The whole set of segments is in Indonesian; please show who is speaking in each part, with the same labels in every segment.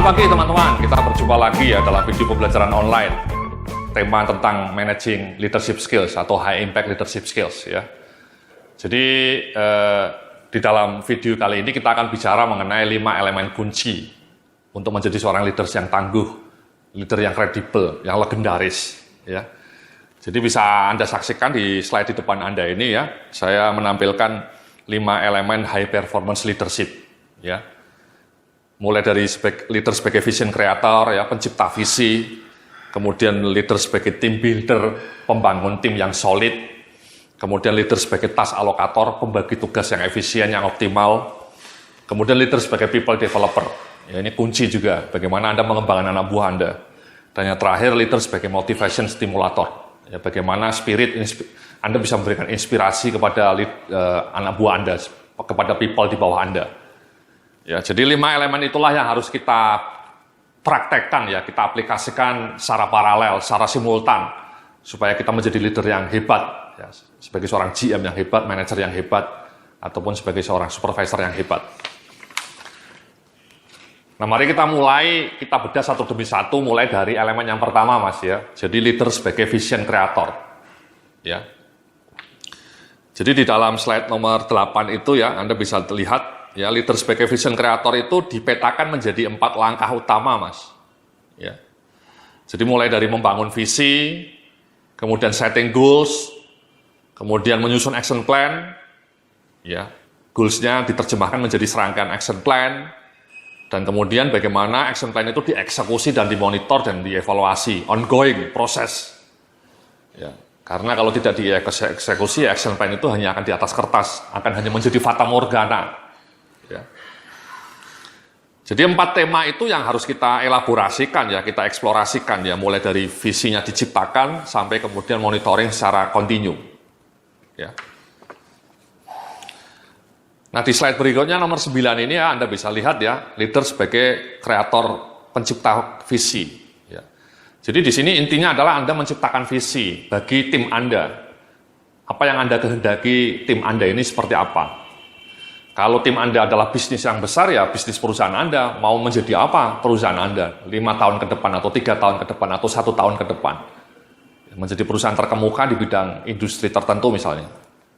Speaker 1: Selamat pagi teman-teman, kita berjumpa lagi ya dalam video pembelajaran online. Tema tentang managing leadership skills atau high impact leadership skills ya. Jadi di dalam video kali ini kita akan bicara mengenai 5 elemen kunci untuk menjadi seorang leaders yang tangguh, leader yang kredibel, yang legendaris ya. Jadi bisa Anda saksikan di slide di depan Anda ini ya. Saya menampilkan 5 elemen high performance leadership ya. Mulai dari leader sebagai vision creator, ya, pencipta visi, kemudian leader sebagai team builder, pembangun tim yang solid, kemudian leader sebagai task allocator, pembagi tugas yang efisien, yang optimal, kemudian leader sebagai people developer. Ya, ini kunci juga, bagaimana Anda mengembangkan anak buah Anda. Dan yang terakhir, leader sebagai motivation stimulator. Ya, bagaimana Anda bisa memberikan inspirasi kepada anak buah Anda, kepada people di bawah Anda. Ya, jadi 5 elemen itulah yang harus kita praktekkan ya, kita aplikasikan secara paralel, secara simultan, supaya kita menjadi leader yang hebat, ya, sebagai seorang GM yang hebat, manajer yang hebat, ataupun sebagai seorang supervisor yang hebat. Nah, mari kita mulai, kita bedah satu demi satu, mulai dari elemen yang pertama, Mas ya. Jadi leader sebagai vision creator, ya. Jadi di dalam slide nomor 8 itu ya, Anda bisa lihat. Ya, leader sebagai vision creator itu dipetakan menjadi 4 langkah utama, Mas. Ya. Jadi mulai dari membangun visi, kemudian setting goals, kemudian menyusun action plan, ya, goals-nya diterjemahkan menjadi serangkaian action plan, dan kemudian bagaimana action plan itu dieksekusi dan dimonitor dan dievaluasi, ongoing, proses. Ya. Karena kalau tidak dieksekusi, action plan itu hanya akan di atas kertas, akan hanya menjadi fata morgana. Ya. Jadi 4 tema itu yang harus kita elaborasikan ya, kita eksplorasikan ya, mulai dari visinya diciptakan sampai kemudian monitoring secara kontinu. Ya. Nah, di slide berikutnya nomor 9 ini ya, Anda bisa lihat ya, leader sebagai kreator pencipta visi. Ya. Jadi di sini intinya adalah Anda menciptakan visi bagi tim Anda. Apa yang Anda kehendaki tim Anda ini seperti apa? Kalau tim Anda adalah bisnis yang besar, ya bisnis perusahaan Anda mau menjadi apa perusahaan Anda 5 tahun ke depan, atau 3 tahun ke depan, atau 1 tahun ke depan. Menjadi perusahaan terkemuka di bidang industri tertentu misalnya.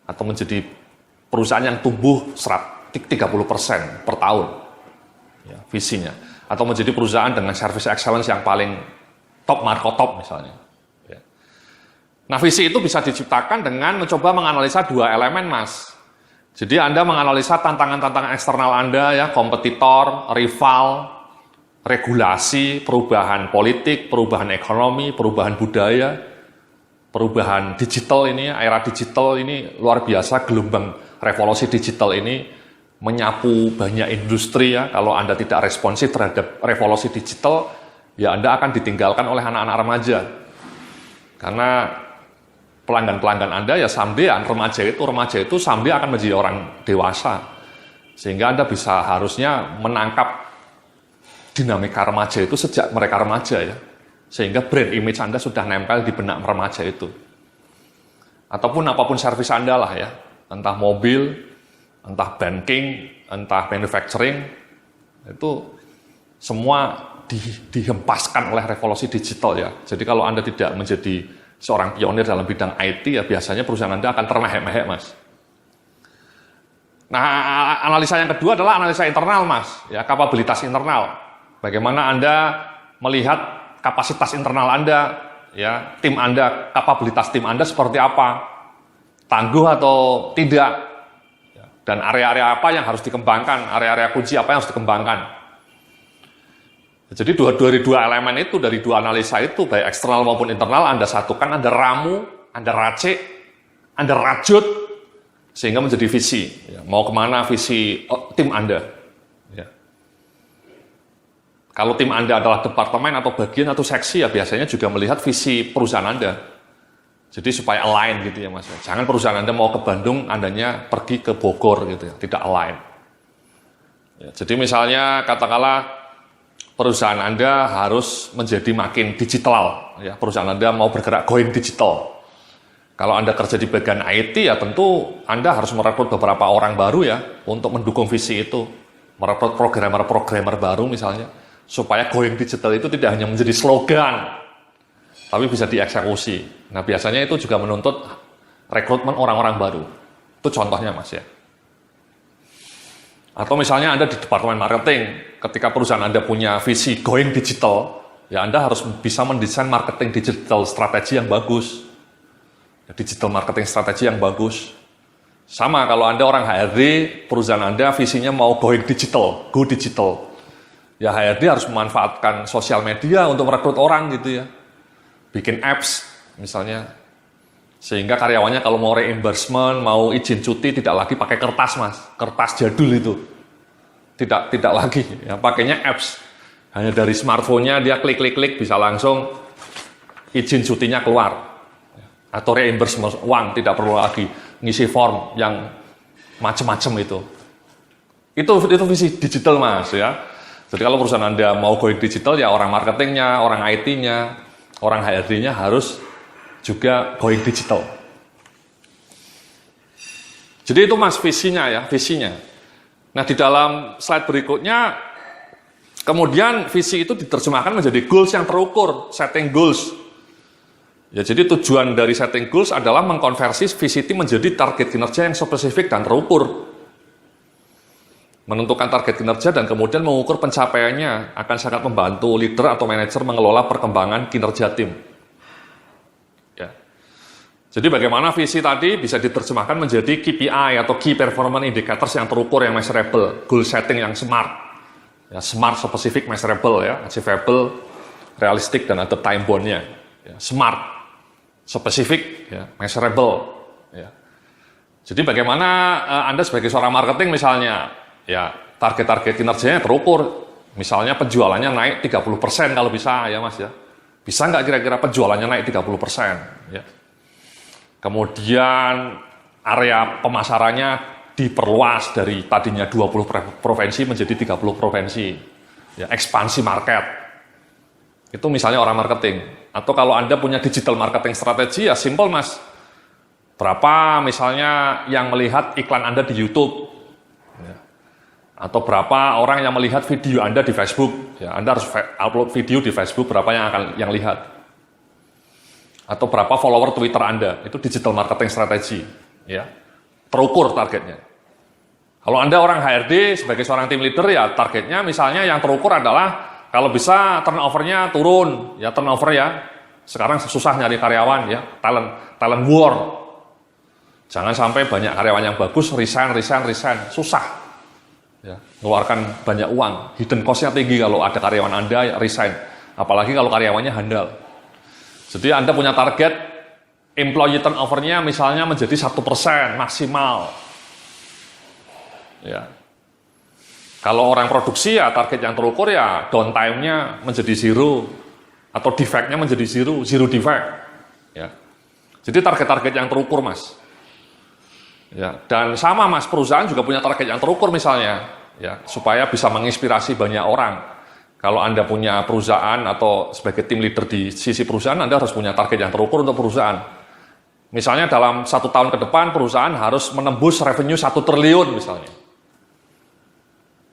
Speaker 1: Atau menjadi perusahaan yang tumbuh 30% per tahun, ya, visinya. Atau menjadi perusahaan dengan service excellence yang paling top, markotop misalnya. Ya. Nah, visi itu bisa diciptakan dengan mencoba menganalisa 2 elemen, Mas. Jadi Anda menganalisa tantangan-tantangan eksternal Anda ya, kompetitor, rival, regulasi, perubahan politik, perubahan ekonomi, perubahan budaya, perubahan digital ini, era digital ini luar biasa, gelombang revolusi digital ini menyapu banyak industri ya. Kalau Anda tidak responsif terhadap revolusi digital, ya Anda akan ditinggalkan oleh anak-anak remaja. Karena pelanggan-pelanggan Anda ya someday remaja itu someday akan menjadi orang dewasa. Sehingga Anda bisa harusnya menangkap dinamika remaja itu sejak mereka remaja ya. Sehingga brand image Anda sudah nempel di benak remaja itu. Ataupun apapun servis Anda lah ya. Entah mobil, entah banking, entah manufacturing, itu semua dihempaskan oleh revolusi digital ya. Jadi kalau Anda tidak menjadi seorang pionir dalam bidang IT, ya biasanya perusahaan Anda akan termehek-mehek, Mas. Nah, analisa yang kedua adalah analisa internal, Mas. Ya, kapabilitas internal. Bagaimana Anda melihat kapasitas internal Anda, ya, tim Anda, kapabilitas tim Anda seperti apa? Tangguh atau tidak? Ya, dan area-area apa yang harus dikembangkan? Area-area kunci apa yang harus dikembangkan? Jadi dari 2 elemen itu, dari 2 analisa itu, baik eksternal maupun internal, Anda satukan, Anda ramu, Anda racik, Anda rajut, sehingga menjadi visi. Ya, mau kemana visi tim Anda. Ya. Kalau tim Anda adalah departemen atau bagian atau seksi, ya biasanya juga melihat visi perusahaan Anda. Jadi supaya align gitu ya, Mas. Jangan perusahaan Anda mau ke Bandung, Andanya pergi ke Bogor gitu ya, tidak align. Ya, jadi misalnya katakanlah perusahaan Anda harus menjadi makin digital, ya, perusahaan Anda mau bergerak going digital. Kalau Anda kerja di bagian IT, ya tentu Anda harus merekrut beberapa orang baru ya, untuk mendukung visi itu. Merekrut programmer-programmer baru misalnya, supaya going digital itu tidak hanya menjadi slogan, tapi bisa dieksekusi. Nah, biasanya itu juga menuntut rekrutmen orang-orang baru. Itu contohnya, Mas, ya. Atau misalnya Anda di departemen marketing, ketika perusahaan Anda punya visi going digital, ya Anda harus bisa mendesain marketing digital strategi yang bagus. Digital marketing strategi yang bagus. Sama kalau Anda orang HRD, perusahaan Anda visinya mau going digital, go digital. Ya HRD harus memanfaatkan sosial media untuk merekrut orang gitu ya. Bikin apps misalnya. Sehingga karyawannya kalau mau reimbursement, mau izin cuti tidak lagi pakai kertas, Mas. Kertas jadul itu. Tidak lagi, ya pakainya apps. Hanya dari smartphone-nya dia klik bisa langsung izin cutinya keluar. Atau reimbursement uang, tidak perlu lagi ngisi form yang macam-macam itu. Itu visi digital, Mas, ya. Jadi kalau perusahaan Anda mau going digital, ya orang marketingnya, orang IT-nya, orang HRD-nya harus juga going digital. Jadi itu, Mas, visinya ya, visinya. Nah, di dalam slide berikutnya, kemudian visi itu diterjemahkan menjadi goals yang terukur, setting goals. Ya, jadi tujuan dari setting goals adalah mengkonversi visi itu menjadi target kinerja yang spesifik dan terukur. Menentukan target kinerja dan kemudian mengukur pencapaiannya akan sangat membantu leader atau manajer mengelola perkembangan kinerja tim. Ya. Jadi bagaimana visi tadi bisa diterjemahkan menjadi KPI atau Key Performance Indicators yang terukur, yang measurable, goal setting yang smart. Ya, smart, specific, measurable, ya, achievable, realistic, dan ada time bound-nya. Ya, smart, spesifik, ya, measurable. Ya. Jadi bagaimana Anda sebagai seorang marketing misalnya, ya target-target kinerjanya terukur. Misalnya penjualannya naik 30% kalau bisa, ya Mas ya. Bisa nggak kira-kira penjualannya naik 30%? Ya. Kemudian area pemasarannya diperluas dari tadinya 20 provinsi menjadi 30 provinsi. Ya, ekspansi market. Itu misalnya orang marketing. Atau kalau Anda punya digital marketing strategi, ya simple, Mas. Berapa misalnya yang melihat iklan Anda di YouTube? Ya. Atau berapa orang yang melihat video Anda di Facebook? Ya, Anda harus upload video di Facebook, berapa yang lihat? Atau berapa follower Twitter Anda? Itu digital marketing strategi. Ya. Terukur targetnya. Kalau Anda orang HRD sebagai seorang tim leader, ya targetnya misalnya yang terukur adalah kalau bisa turnover-nya turun, ya turnover ya. Sekarang susah nyari karyawan ya, talent war. Jangan sampai banyak karyawan yang bagus resign, susah. Ya, mengeluarkan banyak uang, hidden cost-nya tinggi kalau ada karyawan Anda ya, resign. Apalagi kalau karyawannya handal. Jadi Anda punya target employee turnover-nya misalnya menjadi 1% maksimal. Ya. Kalau orang produksi ya target yang terukur ya downtime-nya menjadi zero atau defect-nya menjadi zero defect. Ya. Jadi target-target yang terukur, Mas. Ya, dan sama, Mas, perusahaan juga punya target yang terukur misalnya, ya, supaya bisa menginspirasi banyak orang. Kalau Anda punya perusahaan atau sebagai tim leader di sisi perusahaan, Anda harus punya target yang terukur untuk perusahaan. Misalnya dalam 1 tahun ke depan perusahaan harus menembus revenue 1 triliun misalnya.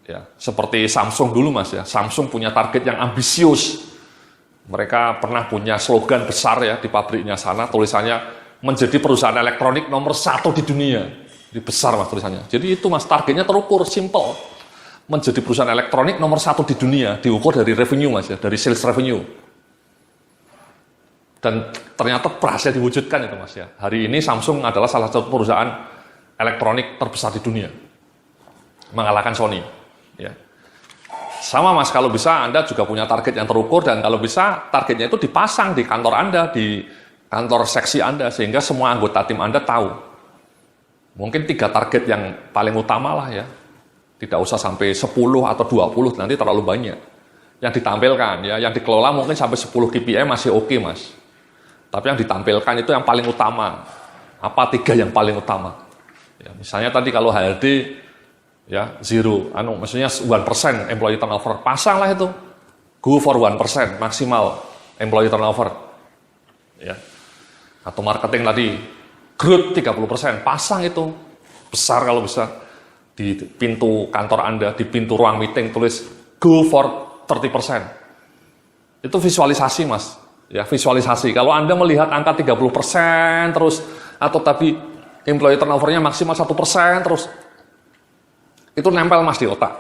Speaker 1: Ya, seperti Samsung dulu, Mas, ya. Samsung punya target yang ambisius. Mereka pernah punya slogan besar ya di pabriknya sana, tulisannya menjadi perusahaan elektronik nomor 1 di dunia. Jadi besar, Mas, tulisannya. Jadi itu, Mas, targetnya terukur, simple. Menjadi perusahaan elektronik nomor 1 di dunia, diukur dari revenue, Mas, ya, dari sales revenue. Dan ternyata berhasil diwujudkan itu, Mas, ya. Hari ini Samsung adalah salah satu perusahaan elektronik terbesar di dunia. Mengalahkan Sony. Ya. Sama, Mas, kalau bisa Anda juga punya target yang terukur dan kalau bisa targetnya itu dipasang di kantor Anda, di kantor seksi Anda, sehingga semua anggota tim Anda tahu. Mungkin 3 target yang paling utama lah ya. Tidak usah sampai 10 atau 20, nanti terlalu banyak. Yang ditampilkan, ya, yang dikelola mungkin sampai 10 KPI masih oke, Mas. Tapi yang ditampilkan itu yang paling utama. Apa 3 yang paling utama? Ya, misalnya tadi kalau HRD, ya, zero, maksudnya 1% employee turnover. Pasanglah itu. Go for 1% maksimal employee turnover. Ya. Atau marketing tadi, growth 30%. Pasang itu. Besar kalau bisa. Di pintu kantor Anda, di pintu ruang meeting tulis go for 30%. Itu visualisasi, Mas. Ya, visualisasi. Kalau Anda melihat angka 30% terus, atau tadi employee turnover-nya maksimal 1% terus, itu nempel, Mas, di otak.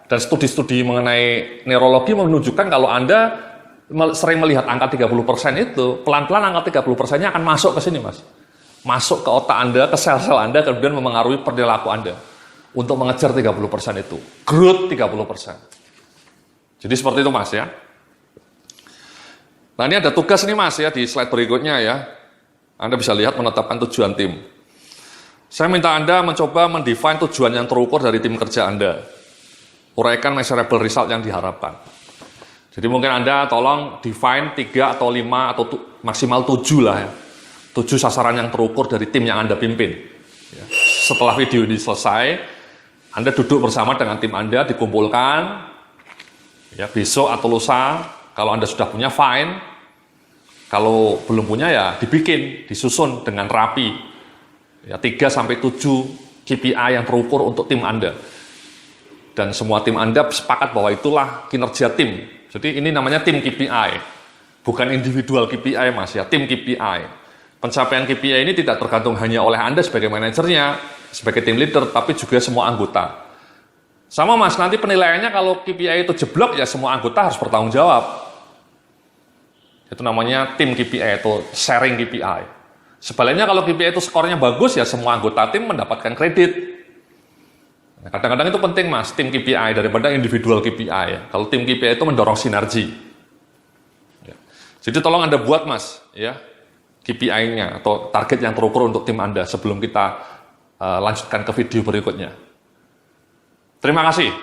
Speaker 1: Dan studi-studi mengenai neurologi menunjukkan kalau Anda sering melihat angka 30% itu, pelan-pelan angka 30%-nya akan masuk ke sini, Mas. Masuk ke otak Anda, ke sel-sel Anda, kemudian memengaruhi perilaku Anda untuk mengejar 30% itu. Growth 30%. Jadi seperti itu, Mas, ya. Nah, ini ada tugas nih, Mas, ya, di slide berikutnya, ya. Anda bisa lihat menetapkan tujuan tim. Saya minta Anda mencoba mendefine tujuan yang terukur dari tim kerja Anda. Uraikan measurable result yang diharapkan. Jadi mungkin Anda tolong define 3 atau 5 atau maksimal 7 lah, ya. 7 sasaran yang terukur dari tim yang Anda pimpin. Ya. Setelah video ini selesai, Anda duduk bersama dengan tim Anda, dikumpulkan, ya, besok atau lusa. Kalau Anda sudah punya, fine. Kalau belum punya, ya dibikin, disusun dengan rapi. Ya, 3-7 KPI yang terukur untuk tim Anda. Dan semua tim Anda sepakat bahwa itulah kinerja tim. Jadi ini namanya tim KPI. Bukan individual KPI, Mas, ya, tim KPI. Pencapaian KPI ini tidak tergantung hanya oleh Anda sebagai manajernya, sebagai tim leader, tapi juga semua anggota. Sama, Mas, nanti penilaiannya kalau KPI itu jeblok, ya semua anggota harus bertanggung jawab. Itu namanya tim KPI, itu sharing KPI. Sebaliknya kalau KPI itu skornya bagus, ya semua anggota tim mendapatkan kredit. Kadang-kadang itu penting, Mas, tim KPI daripada individual KPI. Ya. Kalau tim KPI itu mendorong sinergi. Ya. Jadi tolong Anda buat, Mas, ya, KPI-nya atau target yang terukur untuk tim Anda sebelum kita lanjutkan ke video berikutnya. Terima kasih.